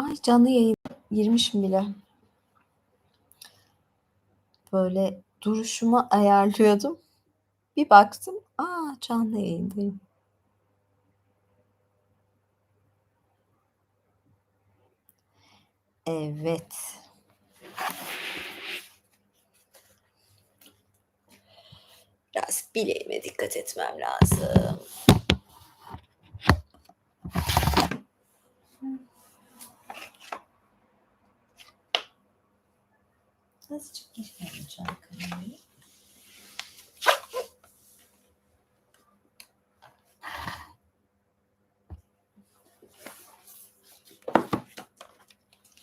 Ay canlı yayın girmişim bile. Böyle duruşumu ayarlıyordum. Bir baktım, canlı yayındayım. Evet. Biraz bileğime dikkat etmem lazım. Azıcık geri alacağım kamerayı.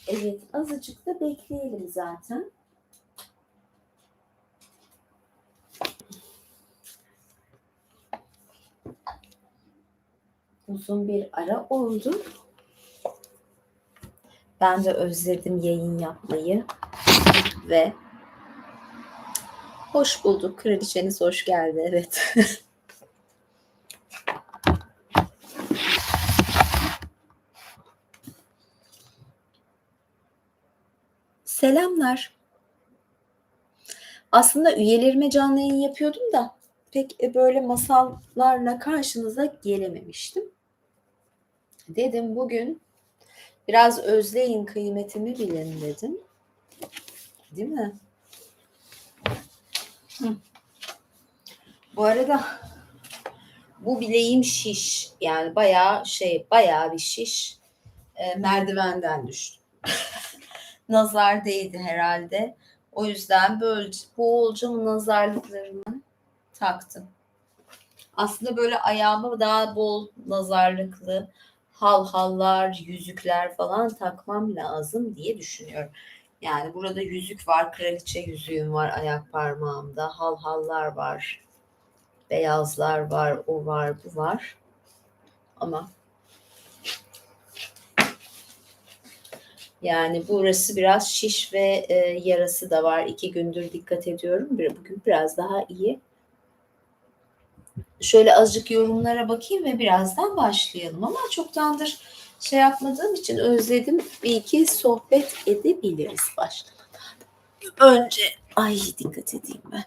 Evet, azıcık da bekleyelim zaten. Uzun bir ara oldu. Ben de özledim yayın yapmayı ve hoş bulduk. Kraliçeniz hoş geldi. Evet. Selamlar. Aslında üyelerime canlı yayın yapıyordum da pek böyle masallarla karşınıza gelememiştim. Dedim bugün biraz özleyin kıymetimi bilin dedim. Değil mi? Bu arada bu bileğim şiş. Yani bayağı bir şiş. Merdivenden düştüm. Nazar değdi herhalde. O yüzden böyle bolca nazarlıklarımı taktım. Aslında böyle ayağıma daha bol nazarlıklı hallar, yüzükler falan takmam lazım diye düşünüyorum. Yani burada yüzük var, kraliçe yüzüğüm var ayak parmağımda, hallar var, beyazlar var, o var, bu var. Ama yani burası biraz şiş ve yarası da var. 2 gündür dikkat ediyorum. Bugün biraz daha iyi. Şöyle azıcık yorumlara bakayım ve birazdan başlayalım. Ama çoktandır yapmadığım için özledim. Bir iki sohbet edebiliriz başlamadan. Önce dikkat edeyim ben.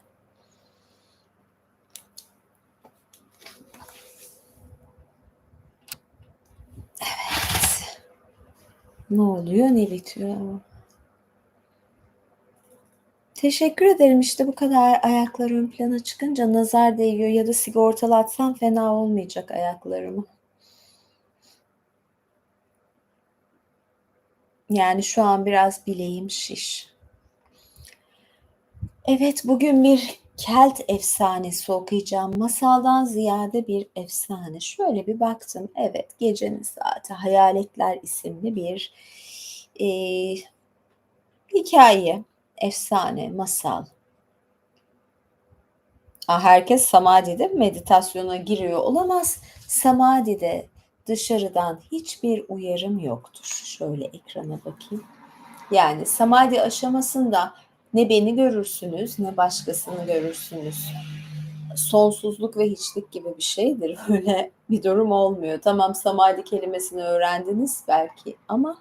Evet. Ne oluyor, ne bitiyor? Teşekkür ederim. İşte bu kadar ayaklar ön plana çıkınca nazar değiyor ya da sigortalatsam fena olmayacak ayaklarımı. Yani şu an biraz bileğim şiş. Evet, bugün bir Kelt efsanesi okuyacağım. Masaldan ziyade bir efsane. Şöyle bir baktım. Evet, Gecenin Saati Hayaletler isimli bir e, hikaye, efsane, masal. Herkes Samadhi'de meditasyona giriyor olamaz. Samadhi'de dışarıdan hiçbir uyarım yoktur. Şöyle ekrana bakayım. Yani Samadhi aşamasında ne beni görürsünüz ne başkasını görürsünüz. Sonsuzluk ve hiçlik gibi bir şeydir. Öyle bir durum olmuyor. Tamam, Samadhi kelimesini öğrendiniz belki ama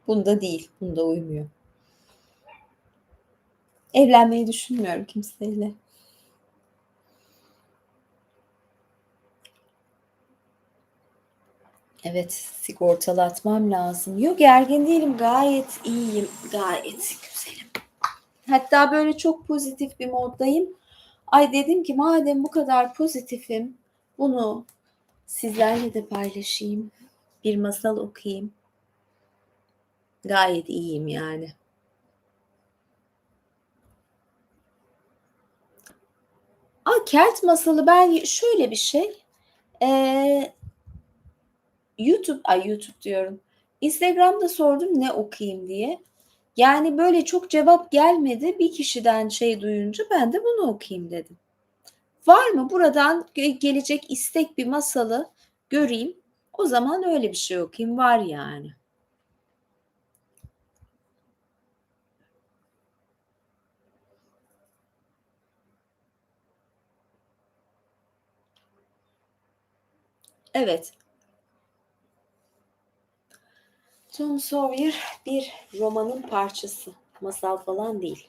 bunda değil, bunda uymuyor. Evlenmeyi düşünmüyorum kimseyle. Evet, sigortalatmam lazım. Yok, gergin değilim, gayet iyiyim, gayet güzelim. Hatta böyle çok pozitif bir moddayım. Dedim ki madem bu kadar pozitifim, bunu sizlerle de paylaşayım. Bir masal okuyayım. Gayet iyiyim yani. Kelt masalı ben şöyle bir şey. YouTube diyorum. Instagram'da sordum ne okuyayım diye. Yani böyle çok cevap gelmedi. Bir kişiden duyunca ben de bunu okuyayım dedim. Var mı buradan gelecek istek bir masalı göreyim. O zaman öyle bir şey okuyayım. Var yani. Evet. Tom Sawyer bir romanın parçası. Masal falan değil.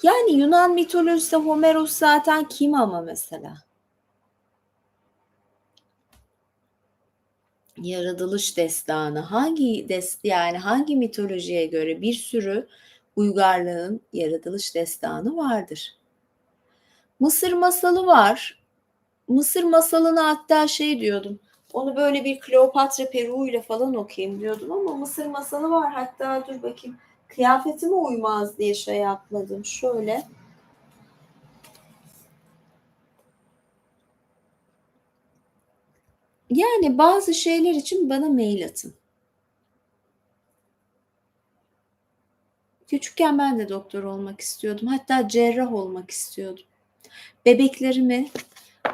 Yani Yunan mitolojisi Homeros zaten kim ama mesela? Yaratılış destanı yani hangi mitolojiye göre bir sürü uygarlığın yaratılış destanı vardır. Mısır masalı var. Mısır masalını hatta şey diyordum. Onu böyle bir Kleopatra peruğuyla falan okuyayım diyordum ama Mısır masalı var. Hatta dur bakayım. Kıyafetime uymaz diye şey yapmadım. Şöyle. Yani bazı şeyler için bana mail atın. Küçükken ben de doktor olmak istiyordum. Hatta cerrah olmak istiyordum. Bebeklerimi,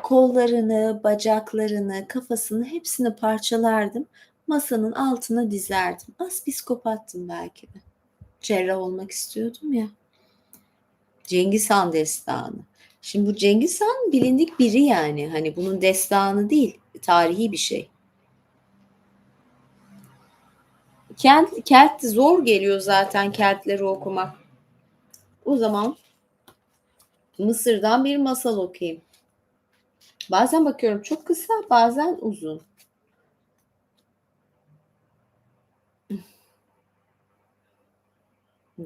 kollarını, bacaklarını, kafasını hepsini parçalardım. Masanın altına dizerdim. Az psikopattım belki de. Cerrah olmak istiyordum ya. Cengiz Han destanı. Şimdi bu Cengiz Han bilindik biri yani. Hani bunun destanı değil, tarihi bir şey. Kelt zor geliyor zaten Keltleri okumak. O zaman Mısır'dan bir masal okuyayım. Bazen bakıyorum çok kısa, bazen uzun.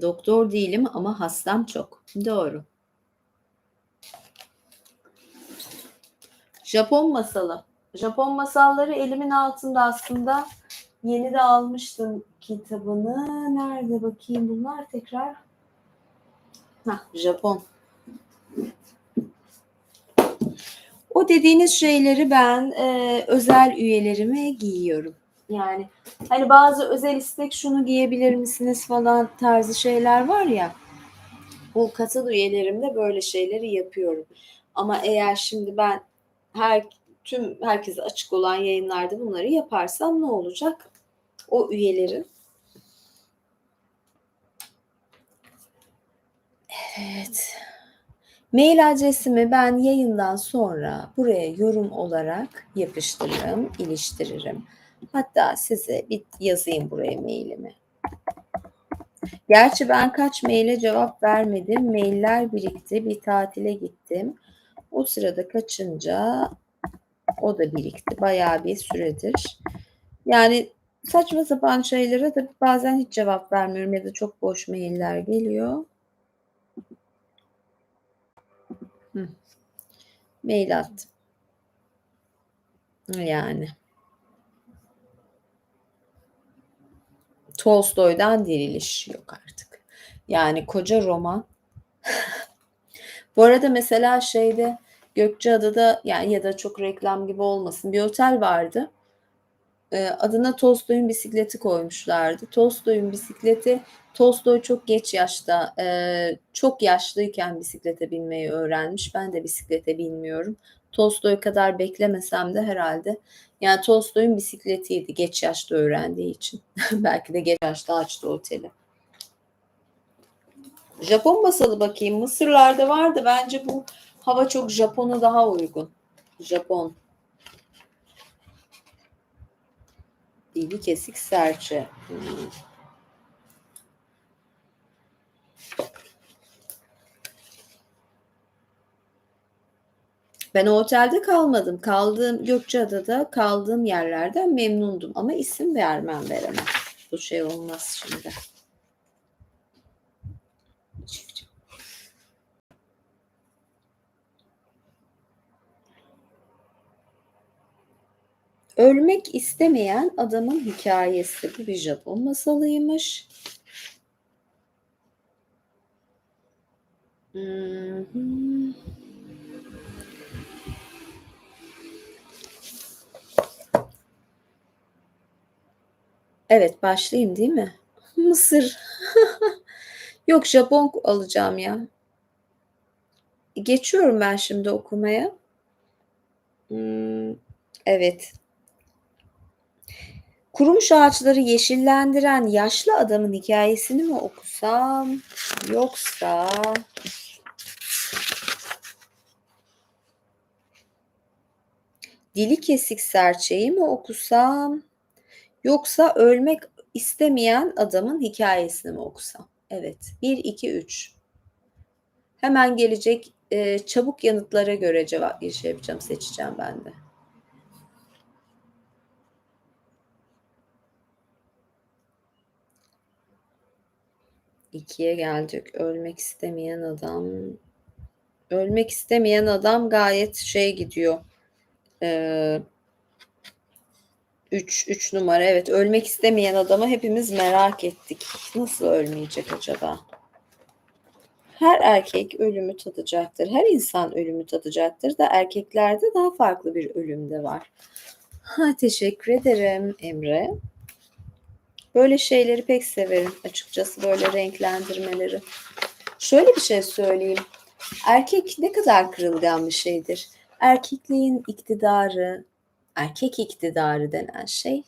Doktor değilim ama hastam çok. Doğru. Japon masalı. Japon masalları elimin altında aslında. Yeni de almıştım kitabını. Nerede bakayım bunlar tekrar? Japon. O dediğiniz şeyleri ben özel üyelerime giyiyorum. Yani hani bazı özel istek şunu giyebilir misiniz falan tarzı şeyler var ya. Bu katıl üyelerimde böyle şeyleri yapıyorum. Ama eğer şimdi ben herkese açık olan yayınlarda bunları yaparsam ne olacak? O üyelerin evet. Mail adresimi ben yayından sonra buraya yorum olarak yapıştırırım, iliştiririm. Hatta size bir yazayım buraya mailimi. Gerçi ben kaç maile cevap vermedim. Mailler birikti. Bir tatile gittim. O sırada kaçınca o da birikti. Bayağı bir süredir. Yani saçma sapan şeylere de bazen hiç cevap vermiyorum ya da çok boş mailler geliyor. Mail attım. Yani. Tolstoy'dan diriliş yok artık. Yani koca roman. Bu arada mesela şeyde Gökçeada'da yani ya da çok reklam gibi olmasın bir otel vardı. Adına Tolstoy'un bisikleti koymuşlardı. Tolstoy'un bisikleti Tolstoy çok geç yaşta çok yaşlıyken bisiklete binmeyi öğrenmiş. Ben de bisiklete binmiyorum. Tolstoy kadar beklemesem de herhalde. Yani Tolstoy'un bisikletiydi geç yaşta öğrendiği için. Belki de geç yaşta açtı oteli. Japon masalı bakayım. Mısırlarda vardı. Bence bu hava çok Japon'a daha uygun. Japon. Dili kesik serçe. Ben o otelde kalmadım. Gökçeada'da kaldığım yerlerden memnundum. Ama isim veremem. Bu şey olmaz şimdi. Ölmek istemeyen adamın hikayesi. Bu bir Japon masalıymış. Evet başlayayım değil mi? Mısır. Yok Japon alacağım ya. Geçiyorum ben şimdi okumaya. Evet. Kurumuş ağaçları yeşillendiren yaşlı adamın hikayesini mi okusam yoksa Dili kesik serçeyi mi okusam yoksa ölmek istemeyen adamın hikâyesini mi okusam? Evet. 1, 2, 3. Hemen gelecek, çabuk yanıtlara göre şey yapacağım, seçeceğim ben de. İkiye geldik. Ölmek istemeyen adam gayet şey gidiyor. 3 numara. Evet, ölmek istemeyen adamı hepimiz merak ettik. Nasıl ölmeyecek acaba? Her erkek ölümü tadacaktır. Her insan ölümü tadacaktır da erkeklerde daha farklı bir ölüm de var. Teşekkür ederim Emre. Böyle şeyleri pek severim açıkçası, böyle renklendirmeleri. Şöyle bir şey söyleyeyim. Erkek ne kadar kırılgan bir şeydir. Erkekliğin iktidarı, erkek iktidarı denen şey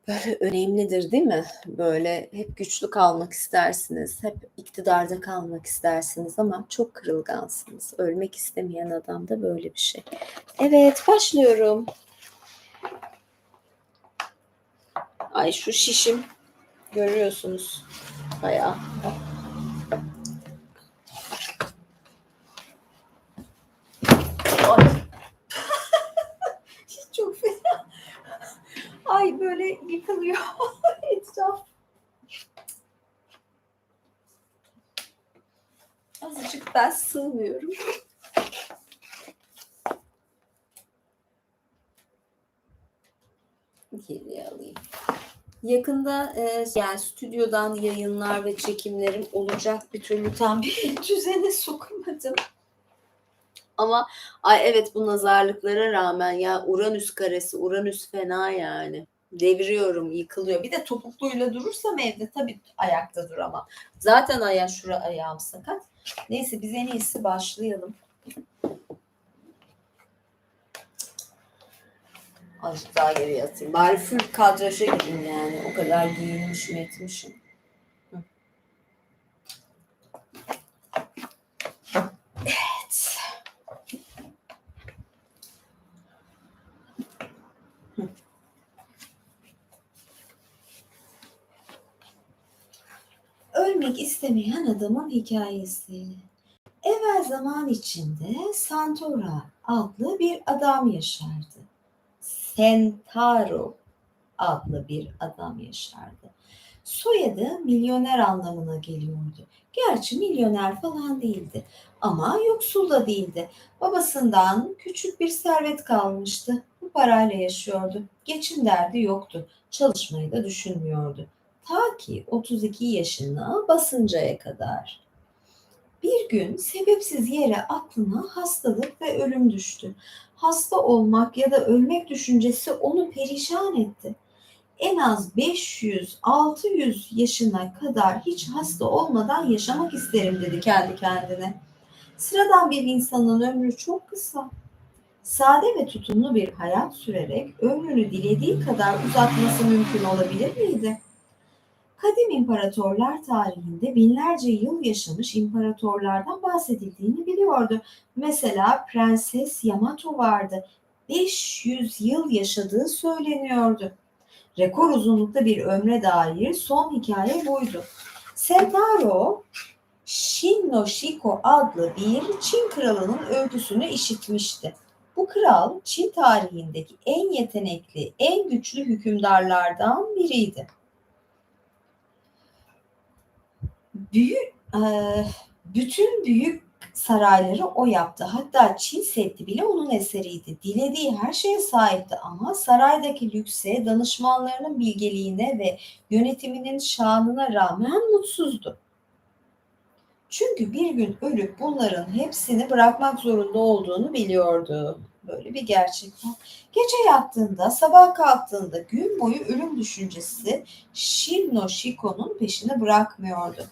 böyle önemlidir, değil mi? Böyle hep güçlü kalmak istersiniz, hep iktidarda kalmak istersiniz ama çok kırılgansınız. Ölmek istemeyen adam da böyle bir şey. Evet, başlıyorum. Ay şu şişim görüyorsunuz bayağı. Ay. Çok fena. Ay böyle yıkılıyor etraf. Azıcık ben sığmıyorum. Geriye alayım. Yakında yani stüdyodan yayınlar ve çekimlerim olacak, bir türlü tam bir düzene sokamadım. Ama ay evet, bu nazarlıklara rağmen ya Uranüs karesi, Uranüs fena yani. Deviriyorum, yıkılıyor. Bir de topukluyla durursam evde tabii ayakta duramam. Zaten ayağım sakat. Neyse biz en iyisi başlayalım. Azıcık daha geriye atayım. Bari full kadraja gideyim yani. O kadar giyinmişim etmişim. Evet. Ölmek istemeyen adamın hikayesi. Evvel zaman içinde Santora adlı bir adam yaşardı. Sentaro adlı bir adam yaşardı. Soyadı milyoner anlamına geliyordu. Gerçi milyoner falan değildi ama yoksul da değildi. Babasından küçük bir servet kalmıştı. Bu parayla yaşıyordu. Geçim derdi yoktu. Çalışmayı da düşünmüyordu. Ta ki 32 yaşına basıncaya kadar. Bir gün sebepsiz yere aklına hastalık ve ölüm düştü. Hasta olmak ya da ölmek düşüncesi onu perişan etti. En az 500-600 yaşına kadar hiç hasta olmadan yaşamak isterim dedi kendi kendine. Sıradan bir insanın ömrü çok kısa. Sade ve tutumlu bir hayat sürerek ömrünü dilediği kadar uzatması mümkün olabilir miydi? Kadim imparatorlar tarihinde binlerce yıl yaşamış imparatorlardan bahsedildiğini biliyordu. Mesela Prenses Yamato vardı. 500 yıl yaşadığı söyleniyordu. Rekor uzunlukta bir ömre dair son hikaye buydu. Sentaro Shin no Shiko adlı bir Çin kralının öyküsünü işitmişti. Bu kral Çin tarihindeki en yetenekli, en güçlü hükümdarlardan biriydi. Büyük, bütün büyük sarayları o yaptı. Hatta Çin Seddi bile onun eseriydi. Dilediği her şeye sahipti ama saraydaki lükse, danışmanlarının bilgeliğine ve yönetiminin şanına rağmen mutsuzdu. Çünkü bir gün ölüp bunların hepsini bırakmak zorunda olduğunu biliyordu. Böyle bir gerçek var. Gece yattığında, sabah kalktığında gün boyu ölüm düşüncesi Shin no Shiko'nun peşini bırakmıyordu.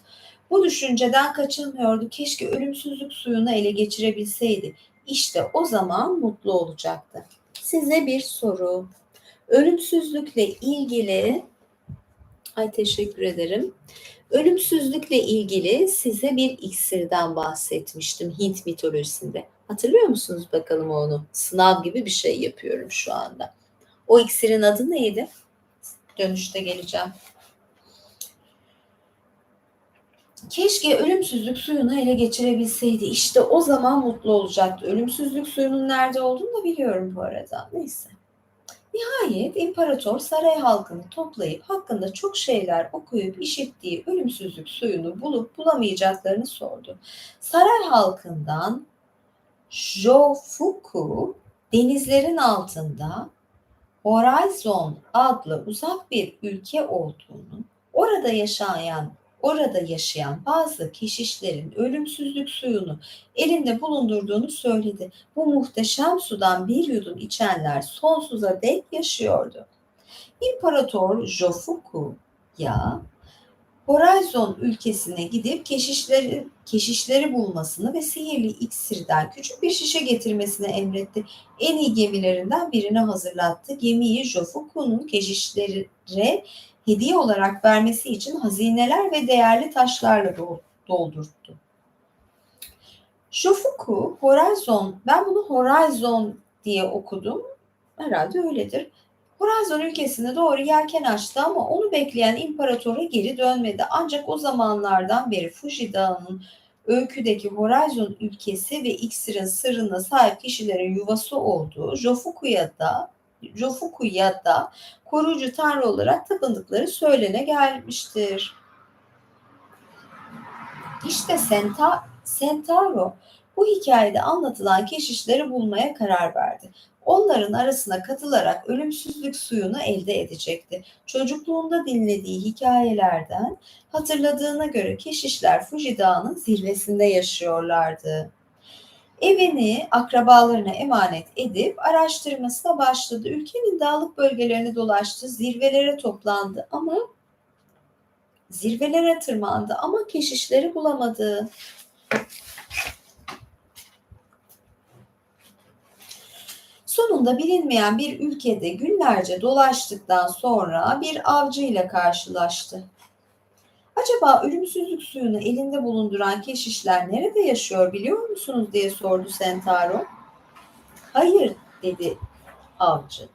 Bu düşünceden kaçamıyordu. Keşke ölümsüzlük suyunu ele geçirebilseydi. İşte o zaman mutlu olacaktı. Size bir soru. Ölümsüzlükle ilgili, ay teşekkür ederim. Ölümsüzlükle ilgili size bir iksirden bahsetmiştim Hint mitolojisinde. Hatırlıyor musunuz bakalım onu? Sınav gibi bir şey yapıyorum şu anda. O iksirin adı neydi? Dönüşte geleceğim. Keşke ölümsüzlük suyunu ele geçirebilseydi. İşte o zaman mutlu olacaktı. Ölümsüzlük suyunun nerede olduğunu da biliyorum bu arada. Neyse. Nihayet imparator saray halkını toplayıp hakkında çok şeyler okuyup işittiği ölümsüzlük suyunu bulup bulamayacaklarını sordu. Saray halkından Jofuku denizlerin altında Horizon adlı uzak bir ülke olduğunu, orada yaşayan bazı keşişlerin ölümsüzlük suyunu elinde bulundurduğunu söyledi. Bu muhteşem sudan bir yudum içenler sonsuza dek yaşıyordu. İmparator Jofuku'ya Horizon ülkesine gidip keşişleri bulmasını ve sihirli iksirden küçük bir şişe getirmesini emretti. En iyi gemilerinden birini hazırlattı. Gemiyi Jofuku'nun keşişlere hediye olarak vermesi için hazineler ve değerli taşlarla doldurttu. Jofuku, ben bunu Horizon diye okudum. Herhalde öyledir. Horizon ülkesine doğru yelken açtı ama onu bekleyen imparatora geri dönmedi. Ancak o zamanlardan beri Fuji Dağı'nın öyküdeki Horizon ülkesi ve iksirin sırrına sahip kişilerin yuvası olduğu Jofuku'ya da koruyucu tanrı olarak tapındıkları söylene gelmiştir. İşte Centauro bu hikayede anlatılan keşişleri bulmaya karar verdi. Onların arasına katılarak ölümsüzlük suyunu elde edecekti. Çocukluğunda dinlediği hikayelerden hatırladığına göre keşişler Fuji Dağı'nın zirvesinde yaşıyorlardı. Evini akrabalarına emanet edip araştırmasına başladı. Ülkenin dağlık bölgelerini dolaştı, zirvelere tırmandı ama keşişleri bulamadı. Sonunda bilinmeyen bir ülkede günlerce dolaştıktan sonra bir avcı ile karşılaştı. Acaba ölümsüzlük suyunu elinde bulunduran keşişler nerede yaşıyor biliyor musunuz diye sordu Sentaro. Hayır dedi avcı.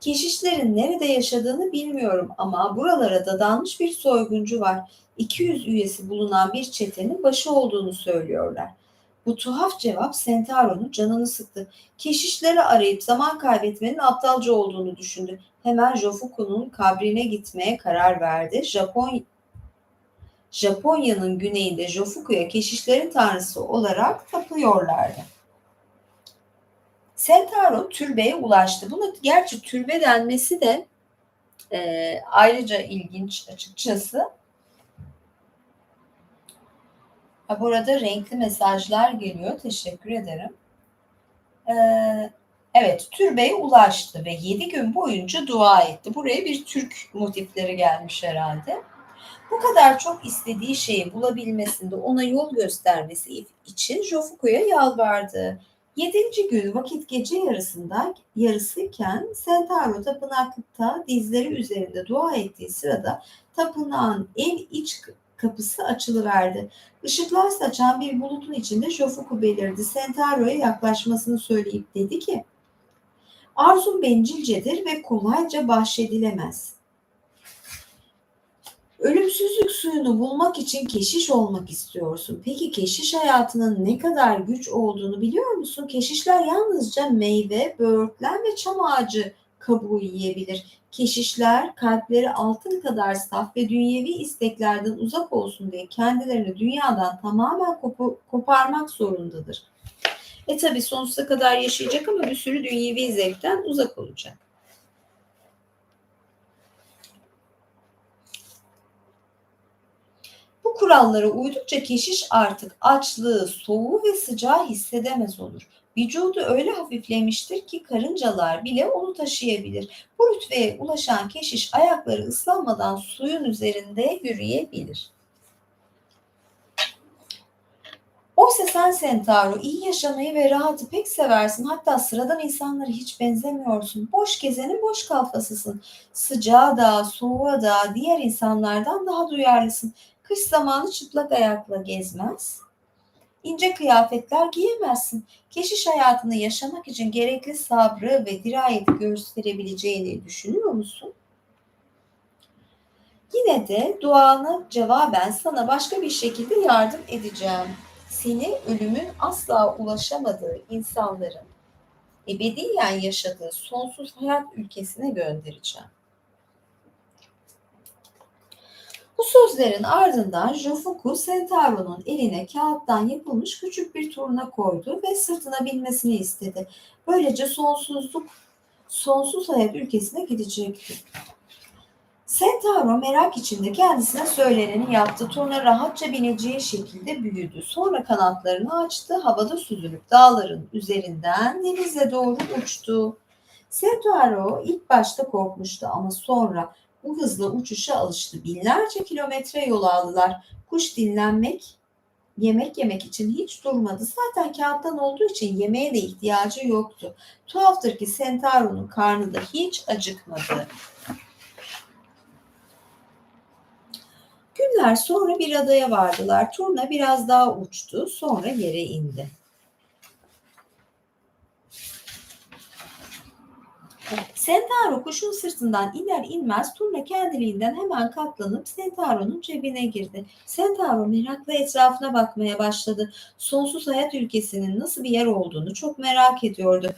Keşişlerin nerede yaşadığını bilmiyorum ama buralara dadanmış bir soyguncu var. 200 üyesi bulunan bir çetenin başı olduğunu söylüyorlar. Bu tuhaf cevap Sentaro'nun canını sıktı. Keşişleri arayıp zaman kaybetmenin aptalca olduğunu düşündü. Hemen Jofuku'nun kabrine gitmeye karar verdi. Japonya'nın güneyinde Jofuku'ya keşişlerin tanrısı olarak tapıyorlardı. Sentaro türbeye ulaştı. Buna gerçi türbe denmesi de ayrıca ilginç açıkçası. Burada renkli mesajlar geliyor. Teşekkür ederim. Evet, türbeye ulaştı ve 7 gün boyunca dua etti. Buraya bir Türk motifleri gelmiş herhalde. Bu kadar çok istediği şeyi bulabilmesinde ona yol göstermesi için Jofuku'ya yalvardı. 7. gün vakit gece yarısıyken Sentaro tapınakta dizleri üzerinde dua ettiği sırada tapınağın en iç kapısı açılıverdi. Işıklar saçan bir bulutun içinde Jofuku belirdi. Sentaro'ya yaklaşmasını söyleyip dedi ki, "Arzum bencilcedir ve kolayca bahşedilemez. Ölümsüzlük suyunu bulmak için keşiş olmak istiyorsun. Peki keşiş hayatının ne kadar güç olduğunu biliyor musun? Keşişler yalnızca meyve, böğürtlen ve çam ağacı kabuğu yiyebilir. Keşişler kalpleri altın kadar saf ve dünyevi isteklerden uzak olsun diye kendilerini dünyadan tamamen koparmak zorundadır. Tabii sonsuza kadar yaşayacak ama bir sürü dünyevi zevkten uzak olacak. Bu kurallara uydukça keşiş artık açlığı, soğuğu ve sıcağı hissedemez olur. Vücudu öyle hafiflemiştir ki karıncalar bile onu taşıyabilir. Bu rütbeye ulaşan keşiş ayakları ıslanmadan suyun üzerinde yürüyebilir. Oysa sen Sentaro iyi yaşamayı ve rahatı pek seversin. Hatta sıradan insanlara hiç benzemiyorsun. Boş gezenin boş kafasısın. Sıcağa da, soğuğa da diğer insanlardan daha duyarlısın. Kış zamanı çıplak ayakla gezmez. ince kıyafetler giyemezsin. Keşiş hayatını yaşamak için gerekli sabrı ve dirayeti gösterebileceğini düşünüyor musun? Yine de duana cevaben sana başka bir şekilde yardım edeceğim. Seni ölümün asla ulaşamadığı insanların ebediyen yaşadığı sonsuz hayat ülkesine göndereceğim. Bu sözlerin ardından Jofuku Sentaro'nun eline kağıttan yapılmış küçük bir turna koydu ve sırtına binmesini istedi. Böylece sonsuz hayat ülkesine gidecekti. Sentaro merak içinde kendisine söyleneni yaptı. Turna rahatça bineceği şekilde büyüdü. Sonra kanatlarını açtı, havada süzülüp dağların üzerinden denize doğru uçtu. Sentaro ilk başta korkmuştu ama sonra bu hızlı uçuşa alıştı. Binlerce kilometre yol aldılar. Kuş dinlenmek, yemek yemek için hiç durmadı. Zaten kağıttan olduğu için yemeğe de ihtiyacı yoktu. Tuhaftır ki Sentaro'nun karnı da hiç acıkmadı. Günler sonra bir adaya vardılar. Turna biraz daha uçtu, sonra yere indi. Sentaro kuşun sırtından iner inmez Turna kendiliğinden hemen katlanıp Sentaro'nun cebine girdi. Sentaro merakla etrafına bakmaya başladı. Sonsuz hayat ülkesinin nasıl bir yer olduğunu çok merak ediyordu.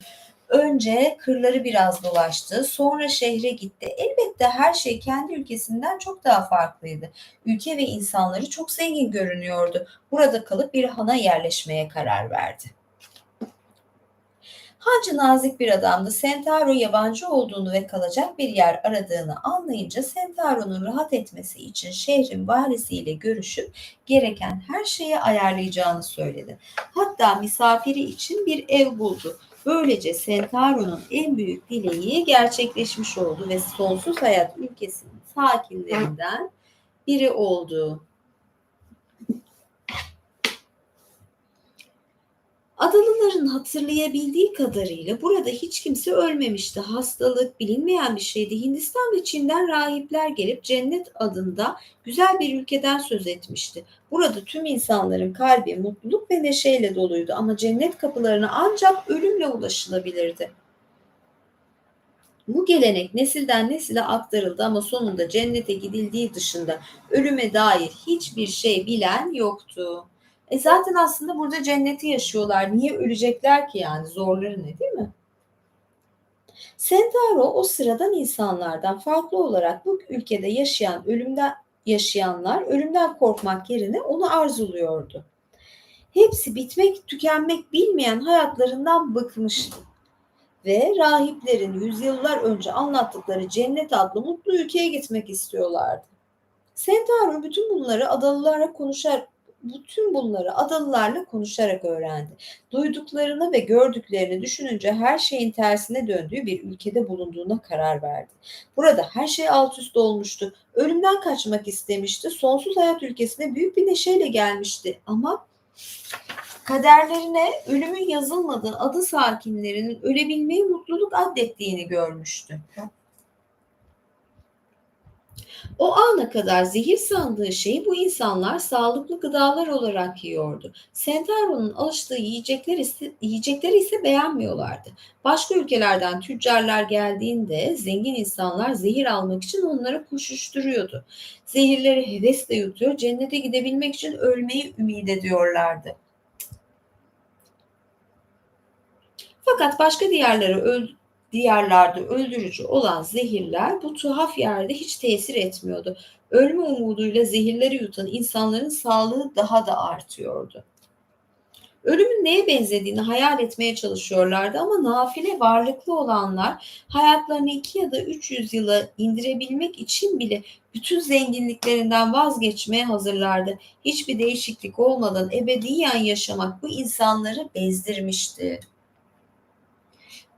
Önce kırları biraz dolaştı, sonra şehre gitti. Elbette her şey kendi ülkesinden çok daha farklıydı. Ülke ve insanları çok zengin görünüyordu. Burada kalıp bir hana yerleşmeye karar verdi. Hacı nazik bir adamdı. Sentaro yabancı olduğunu ve kalacak bir yer aradığını anlayınca Sentaro'nun rahat etmesi için şehrin valisiyle görüşüp gereken her şeyi ayarlayacağını söyledi. Hatta misafiri için bir ev buldu. Böylece Sentaro'nun en büyük dileği gerçekleşmiş oldu ve sonsuz hayat ülkesinin sakinlerinden biri oldu. Adalıların hatırlayabildiği kadarıyla burada hiç kimse ölmemişti. Hastalık bilinmeyen bir şeydi. Hindistan ve Çin'den rahipler gelip cennet adında güzel bir ülkeden söz etmişti. Burada tüm insanların kalbi mutluluk ve neşeyle doluydu ama cennet kapılarına ancak ölümle ulaşılabilirdi. Bu gelenek nesilden nesile aktarıldı ama sonunda cennete gidildiği dışında ölüme dair hiçbir şey bilen yoktu. Zaten aslında burada cenneti yaşıyorlar. Niye ölecekler ki yani? Zorları ne, değil mi? Sentaro o sıradan insanlardan farklı olarak bu ülkede yaşayanlar ölümden korkmak yerine onu arzuluyordu. Hepsi bitmek, tükenmek bilmeyen hayatlarından bıkmıştı ve rahiplerin yüzyıllar önce anlattıkları cennet adlı mutlu ülkeye gitmek istiyorlardı. Sentaro bütün bunları adalılarla konuşarak öğrendi. Duyduklarını ve gördüklerini düşününce her şeyin tersine döndüğü bir ülkede bulunduğuna karar verdi. Burada her şey alt üst olmuştu. Ölümden kaçmak istemişti. Sonsuz hayat ülkesine büyük bir neşeyle gelmişti ama kaderlerine ölümün yazılmadığı ada sakinlerinin ölebilmeyi mutluluk addettiğini görmüştü. O ana kadar zehir sandığı şeyi bu insanlar sağlıklı gıdalar olarak yiyordu. Sentaro'nun alıştığı yiyecekleri ise beğenmiyorlardı. Başka ülkelerden tüccarlar geldiğinde zengin insanlar zehir almak için onlara koşuşturuyordu. Zehirleri hevesle yutuyor, cennete gidebilmek için ölmeyi ümit ediyorlardı. Fakat başka diyarlarda öldürücü olan zehirler bu tuhaf yerde hiç tesir etmiyordu. Ölme umuduyla zehirleri yutan insanların sağlığı daha da artıyordu. Ölümün neye benzediğini hayal etmeye çalışıyorlardı ama nafile varlıklı olanlar hayatlarını 2 ya da 300 yıla indirebilmek için bile bütün zenginliklerinden vazgeçmeye hazırlardı. Hiçbir değişiklik olmadan ebediyen yaşamak bu insanları bezdirmişti.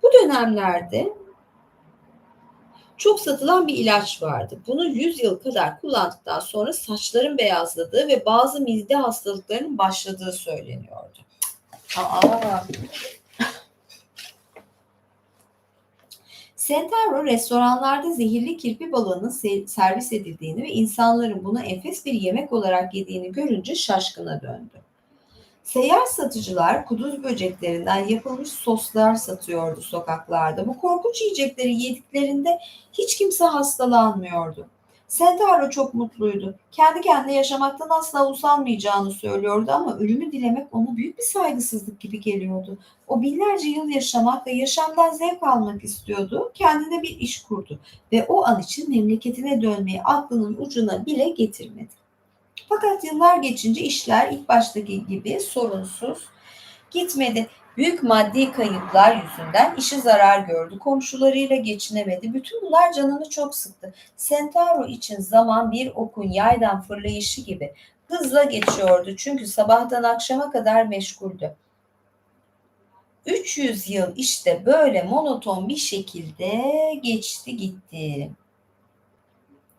Bu dönemlerde çok satılan bir ilaç vardı. Bunu 100 yıl kadar kullandıktan sonra saçların beyazladığı ve bazı mide hastalıklarının başladığı söyleniyordu. Aa. Sentaro restoranlarda zehirli kirpi balığının servis edildiğini ve insanların bunu enfes bir yemek olarak yediğini görünce şaşkına döndü. Seyyar satıcılar kuduz böceklerinden yapılmış soslar satıyordu sokaklarda. Bu korkunç yiyecekleri yediklerinde hiç kimse hastalanmıyordu. Sentaro çok mutluydu. Kendi kendine yaşamaktan asla usanmayacağını söylüyordu ama ölümü dilemek ona büyük bir saygısızlık gibi geliyordu. O binlerce yıl yaşamak ve yaşamdan zevk almak istiyordu. Kendine bir iş kurdu ve o an için memleketine dönmeyi aklının ucuna bile getirmedi. Fakat yıllar geçince işler ilk baştaki gibi sorunsuz gitmedi. Büyük maddi kayıplar yüzünden işi zarar gördü. Komşularıyla geçinemedi. Bütün bunlar canını çok sıktı. Sentaro için zaman bir okun yaydan fırlayışı gibi hızla geçiyordu. Çünkü sabahtan akşama kadar meşguldü. 300 yıl işte böyle monoton bir şekilde geçti gitti.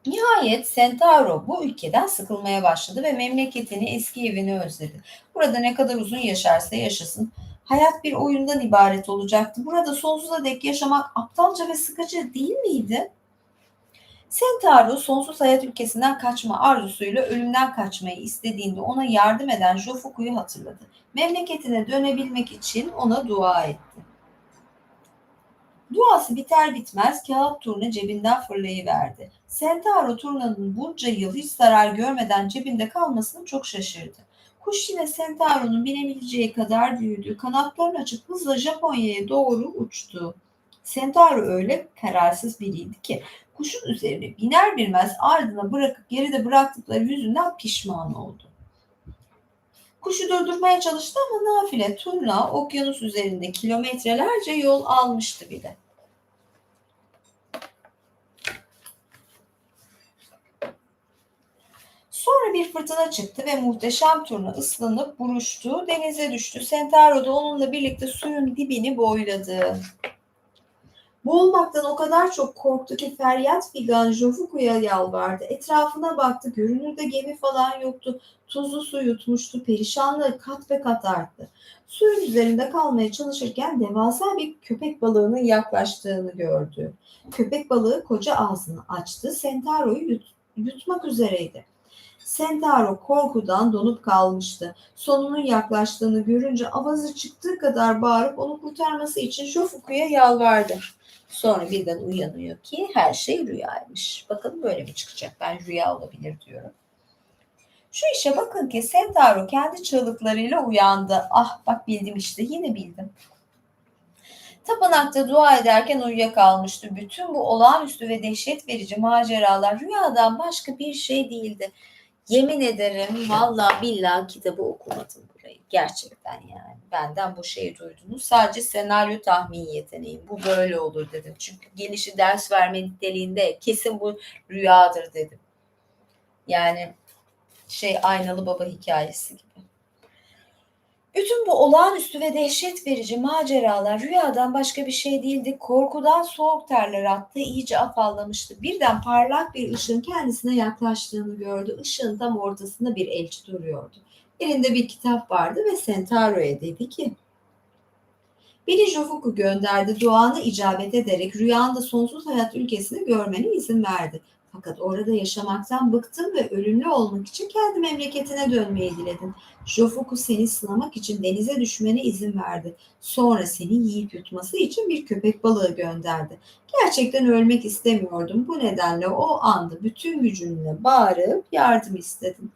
Nihayet Sentaro bu ülkeden sıkılmaya başladı ve memleketini, eski evini özledi. Burada ne kadar uzun yaşarsa yaşasın, hayat bir oyundan ibaret olacaktı. Burada sonsuza dek yaşamak aptalca ve sıkıcı değil miydi? Sentaro sonsuz hayat ülkesinden kaçma arzusuyla ölümden kaçmayı istediğinde ona yardım eden Jofuku'yu hatırladı. Memleketine dönebilmek için ona dua etti. Duası biter bitmez kağıt turna cebinden fırlayıverdi. Sentaro turnanın bunca yıl hiç zarar görmeden cebinde kalmasına çok şaşırdı. Kuş yine Sentaro'nun binebileceği kadar büyüdü. Kanatlarını açıp hızla Japonya'ya doğru uçtu. Sentaro öyle kararsız biriydi ki kuşun üzerine biner binmez ardına bırakıp geride bıraktıkları yüzünden pişman oldu. Kuşu durdurmaya çalıştı ama nafile turna okyanus üzerinde kilometrelerce yol almıştı bile. Sonra bir fırtına çıktı ve muhteşem turna ıslanıp buruştu, denize düştü. Sentaro da onunla birlikte suyun dibini boyladı. Boğulmaktan o kadar çok korktu ki feryat figan Jofuku'ya yalvardı. Etrafına baktı, görünürde gemi falan yoktu. Tuzlu su yutmuştu, perişanlığı kat ve kat arttı. Suyun üzerinde kalmaya çalışırken devasa bir köpek balığının yaklaştığını gördü. Köpek balığı koca ağzını açtı, Sentaro'yu yutmak üzereydi. Sentaro korkudan donup kalmıştı. Sonunun yaklaştığını görünce avazı çıktığı kadar bağırıp onu kurtarması için Shofuku'ya yalvardı. Sonra birden uyanıyor ki her şey rüyaymış. Bakalım böyle mi çıkacak? Ben rüya olabilir diyorum. Şu işe bakın ki Sentaro kendi çığlıklarıyla uyandı. Ah bak bildim işte yine bildim. Tapınakta dua ederken uyuyakalmıştı. Bütün bu olağanüstü ve dehşet verici maceralar rüyadan başka bir şey değildi. Yemin ederim vallahi billahi kitabı okumadım burayı. Gerçekten yani. Benden bu şeyi duydunuz. Sadece senaryo tahmin yeteneğim. Bu böyle olur dedim. Çünkü gelişi ders verme niteliğinde kesin bu rüyadır dedim. Yani Aynalı Baba hikayesi gibi. Bütün bu olağanüstü ve dehşet verici maceralar rüyadan başka bir şey değildi. Korkudan soğuk terler attı, iyice afallamıştı. Birden parlak bir ışığın kendisine yaklaştığını gördü. Işığın tam ortasında bir elçi duruyordu. Elinde bir kitap vardı ve Sentaro'ya dedi ki, "Beni Jofuku gönderdi, duanı icabet ederek rüyanda sonsuz hayat ülkesini görmene izin verdi. Fakat orada yaşamaktan bıktın ve ölümlü olmak için kendi memleketine dönmeyi diledin. Jofuku seni sınamak için denize düşmene izin verdi. Sonra seni yiyip yutması için bir köpek balığı gönderdi. Gerçekten ölmek istemiyordum. Bu nedenle o anda bütün gücünle bağırıp yardım istedin.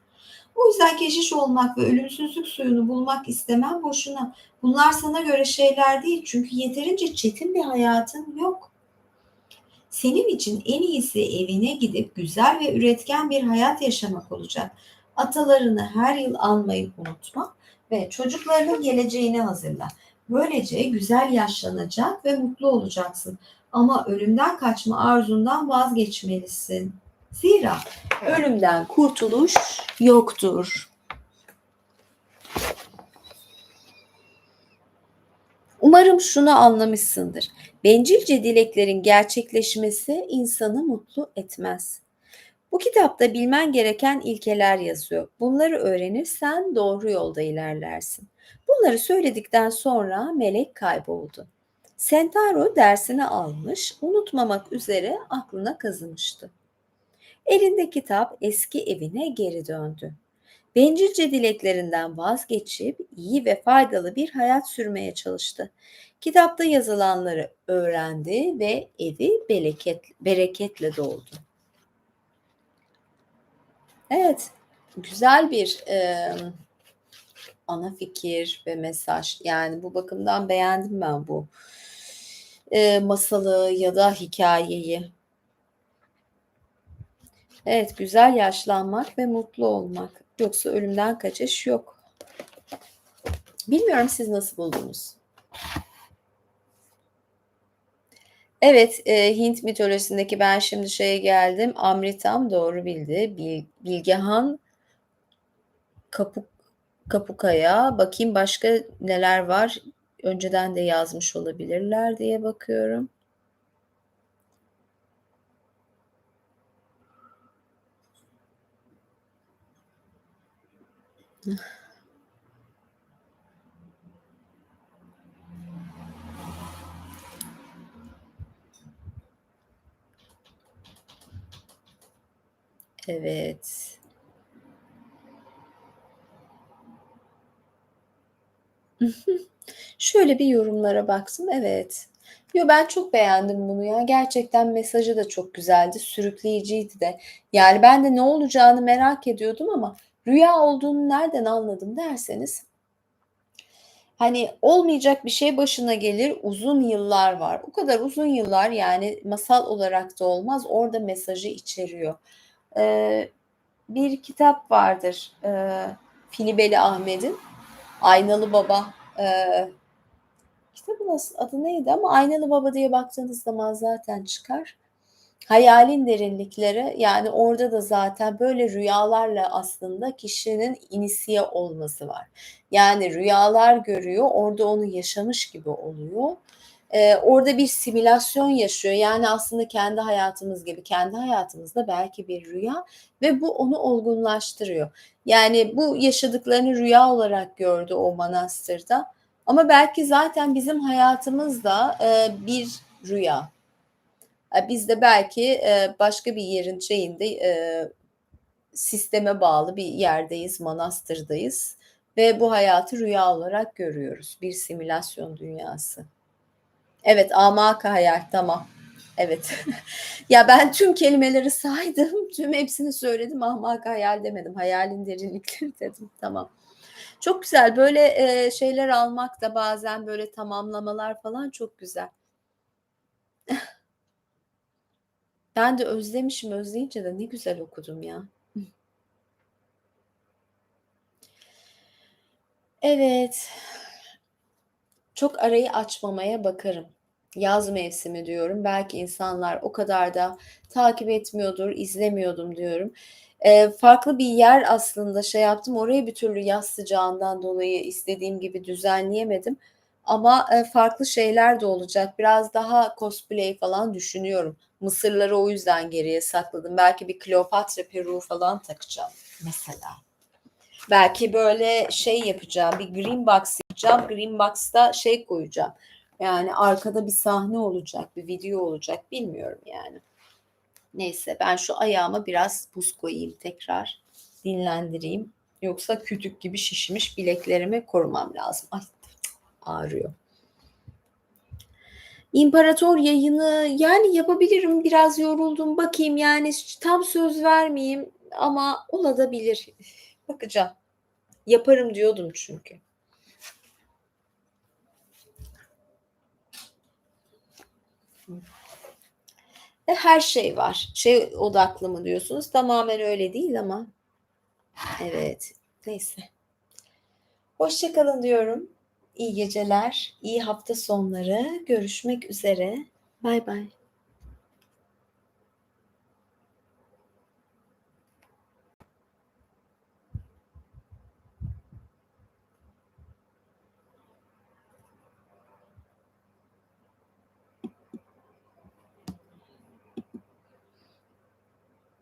O yüzden keşiş olmak ve ölümsüzlük suyunu bulmak istemem boşuna. Bunlar sana göre şeyler değil çünkü yeterince çetin bir hayatın yok. Senin için en iyisi evine gidip güzel ve üretken bir hayat yaşamak olacak. Atalarını her yıl anmayı unutma ve çocuklarının geleceğini hazırla. Böylece güzel yaşlanacak ve mutlu olacaksın. Ama ölümden kaçma arzundan vazgeçmelisin. Zira ölümden kurtuluş yoktur." Umarım şunu anlamışsındır. Bencilce dileklerin gerçekleşmesi insanı mutlu etmez. Bu kitapta bilmen gereken ilkeler yazıyor. Bunları öğrenirsen doğru yolda ilerlersin. Bunları söyledikten sonra melek kayboldu. Sentaro dersini almış, unutmamak üzere aklına kazımıştı. Elinde kitap eski evine geri döndü. Bencilce dileklerinden vazgeçip iyi ve faydalı bir hayat sürmeye çalıştı. Kitapta yazılanları öğrendi ve evi bereketle doldu. Evet, güzel bir ana fikir ve mesaj. Yani bu bakımdan beğendim ben bu masalı ya da hikayeyi. Evet, güzel yaşlanmak ve mutlu olmak. Yoksa ölümden kaçış yok. Bilmiyorum siz nasıl buldunuz? Evet, Hint mitolojisindeki ben şimdi şeye geldim, Amritam doğru bildi. Bilgehan Kapuk Kapukaya. Bakayım başka neler var? Önceden de yazmış olabilirler diye bakıyorum. Evet. Şöyle bir yorumlara baktım, evet. Yo, ben çok beğendim bunu ya. Gerçekten mesajı da çok güzeldi, sürükleyiciydi de. Yani ben de ne olacağını merak ediyordum ama rüya olduğunu nereden anladım derseniz, hani, olmayacak bir şey başına gelir, uzun yıllar var. O kadar uzun yıllar, yani, masal olarak da olmaz, orada mesajı içeriyor. Eee, bir kitap vardır, Filibeli Ahmet'in, Aynalı Baba. Kitabın adı neydi ama Aynalı Baba diye baktığınız zaman zaten çıkar. Hayalin derinlikleri, yani orada da zaten böyle rüyalarla aslında kişinin inisiye olması var. Yani rüyalar görüyor, orada onu yaşamış gibi oluyor. Orada bir simülasyon yaşıyor. Yani aslında kendi hayatımız gibi, kendi hayatımızda belki bir rüya ve bu onu olgunlaştırıyor. Yani bu yaşadıklarını rüya olarak gördü o manastırda ama belki zaten bizim hayatımız da, bir rüya. Biz de belki, başka bir yerin şeyinde, sisteme bağlı bir yerdeyiz, manastırdayız ve bu hayatı rüya olarak görüyoruz. Bir simülasyon dünyası. Evet, amaka hayal, tamam. Evet. Ya, ben tüm kelimeleri saydım, tüm hepsini söyledim, amaka hayal demedim. Hayalin derinlikleri dedim. Tamam. Çok güzel, böyle, şeyler almak da bazen böyle tamamlamalar falan çok güzel. Ben de özlemişim, özleyince de ne güzel okudum ya. Evet, çok arayı açmamaya bakarım. Yaz mevsimi diyorum. Belki insanlar o kadar da takip etmiyordur, izlemiyordum diyorum. Farklı bir yer aslında şey yaptım, orayı bir türlü yaz sıcağından dolayı istediğim gibi düzenleyemedim ama, farklı şeyler de olacak. Biraz daha cosplay falan düşünüyorum. Mısırları o yüzden geriye sakladım. Belki bir Kleopatra peruğu falan takacağım mesela. Belki böyle şey yapacağım, bir green box yapacağım. Green box'ta şey koyacağım. Yani arkada bir sahne olacak, bir video olacak. Bilmiyorum yani. Neyse ben şu ayağıma biraz buz koyayım tekrar. Dinlendireyim. Yoksa kütük gibi şişmiş bileklerimi korumam lazım. Ay ağrıyor. İmparator yayını yani yapabilirim. Biraz yoruldum. Bakayım yani tam söz vermeyeyim ama olabilir. Bakacağım. Yaparım diyordum çünkü. Her şey var. Şey odaklı mı diyorsunuz? Tamamen öyle değil ama evet. Neyse. Hoşça kalın diyorum. İyi geceler, iyi hafta sonları. Görüşmek üzere. Bay bay.